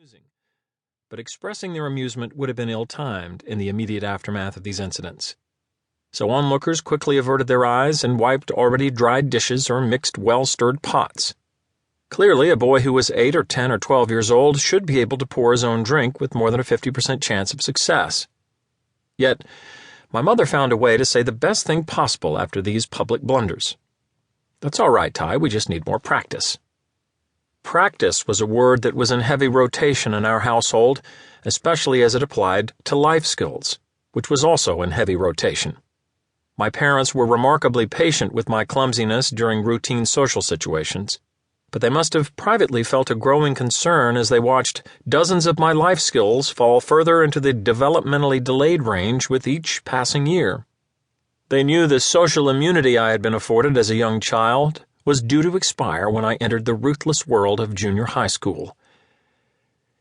amusing, but expressing their amusement would have been ill-timed in the immediate aftermath of these incidents. So onlookers quickly averted their eyes and wiped already dried dishes or mixed well-stirred pots. Clearly, a boy who was 8 or 10 or 12 years old should be able to pour his own drink with more than a 50% chance of success. Yet, my mother found a way to say the best thing possible after these public blunders. "That's all right, Ty, we just need more practice." Practice was a word that was in heavy rotation in our household, especially as it applied to life skills, which was also in heavy rotation. My parents were remarkably patient with my clumsiness during routine social situations, but they must have privately felt a growing concern as they watched dozens of my life skills fall further into the developmentally delayed range with each passing year. They knew the social immunity I had been afforded as a young child was due to expire when I entered the ruthless world of junior high school.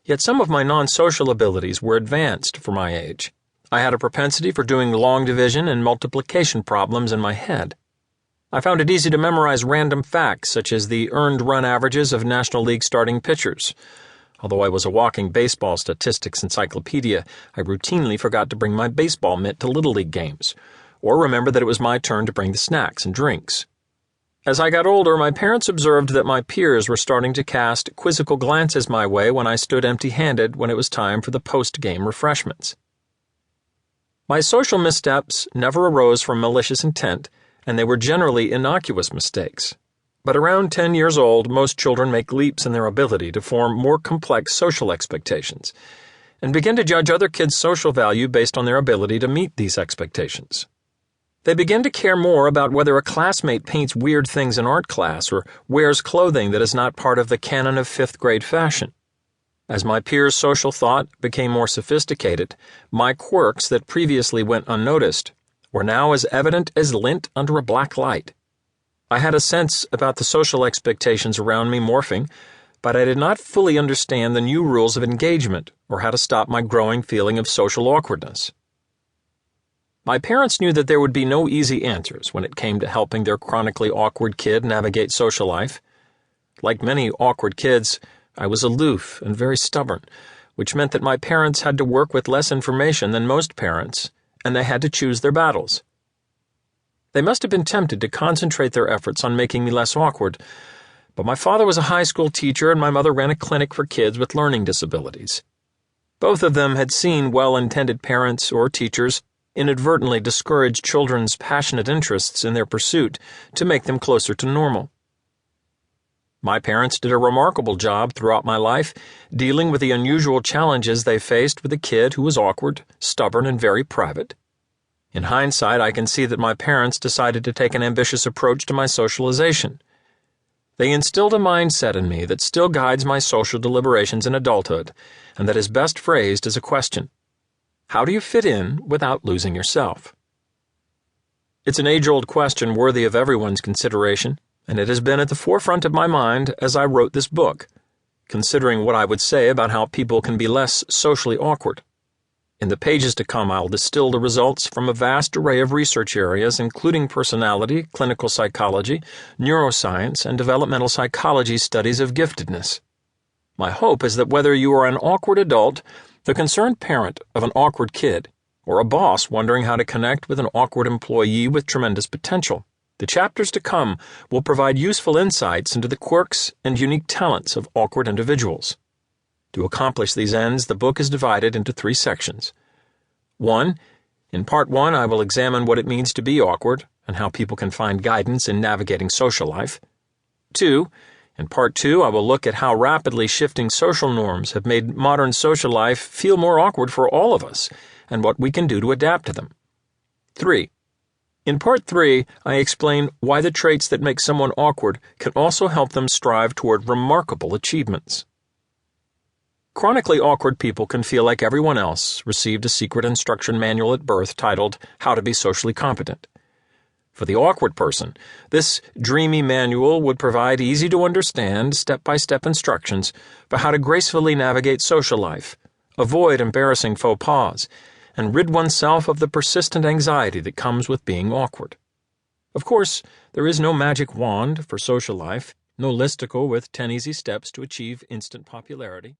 Yet some of my non-social abilities were advanced for my age. I had a propensity for doing long division and multiplication problems in my head. I found it easy to memorize random facts such as the earned run averages of National League starting pitchers. Although I was a walking baseball statistics encyclopedia, I routinely forgot to bring my baseball mitt to Little League games, or remember that it was my turn to bring the snacks and drinks. As I got older, my parents observed that my peers were starting to cast quizzical glances my way when I stood empty-handed when it was time for the post-game refreshments. My social missteps never arose from malicious intent, and they were generally innocuous mistakes. But around 10 years old, most children make leaps in their ability to form more complex social expectations, and begin to judge other kids' social value based on their ability to meet these expectations. They begin to care more about whether a classmate paints weird things in art class or wears clothing that is not part of the canon of 5th grade fashion. As my peers' social thought became more sophisticated, my quirks that previously went unnoticed were now as evident as lint under a black light. I had a sense about the social expectations around me morphing, but I did not fully understand the new rules of engagement or how to stop my growing feeling of social awkwardness. My parents knew that there would be no easy answers when it came to helping their chronically awkward kid navigate social life. Like many awkward kids, I was aloof and very stubborn, which meant that my parents had to work with less information than most parents, and they had to choose their battles. They must have been tempted to concentrate their efforts on making me less awkward, but my father was a high school teacher and my mother ran a clinic for kids with learning disabilities. Both of them had seen well-intended parents or teachers inadvertently discourage children's passionate interests in their pursuit to make them closer to normal. My parents did a remarkable job throughout my life dealing with the unusual challenges they faced with a kid who was awkward, stubborn, and very private. In hindsight, I can see that my parents decided to take an ambitious approach to my socialization. They instilled a mindset in me that still guides my social deliberations in adulthood, and that is best phrased as a question: how do you fit in without losing yourself? It's an age-old question worthy of everyone's consideration, and it has been at the forefront of my mind as I wrote this book, considering what I would say about how people can be less socially awkward. In the pages to come, I'll distill the results from a vast array of research areas, including personality, clinical psychology, neuroscience, and developmental psychology studies of giftedness. My hope is that whether you are an awkward adult, the concerned parent of an awkward kid, or a boss wondering how to connect with an awkward employee with tremendous potential, the chapters to come will provide useful insights into the quirks and unique talents of awkward individuals. To accomplish these ends, the book is divided into 3 sections. 1. In Part 1, I will examine what it means to be awkward and how people can find guidance in navigating social life. 2. In Part 2, I will look at how rapidly shifting social norms have made modern social life feel more awkward for all of us and what we can do to adapt to them. 3. In Part 3, I explain why the traits that make someone awkward can also help them strive toward remarkable achievements. Chronically awkward people can feel like everyone else received a secret instruction manual at birth titled How to Be Socially Competent. For the awkward person, this dreamy manual would provide easy-to-understand, step-by-step instructions for how to gracefully navigate social life, avoid embarrassing faux pas, and rid oneself of the persistent anxiety that comes with being awkward. Of course, there is no magic wand for social life, no listicle with 10 easy steps to achieve instant popularity.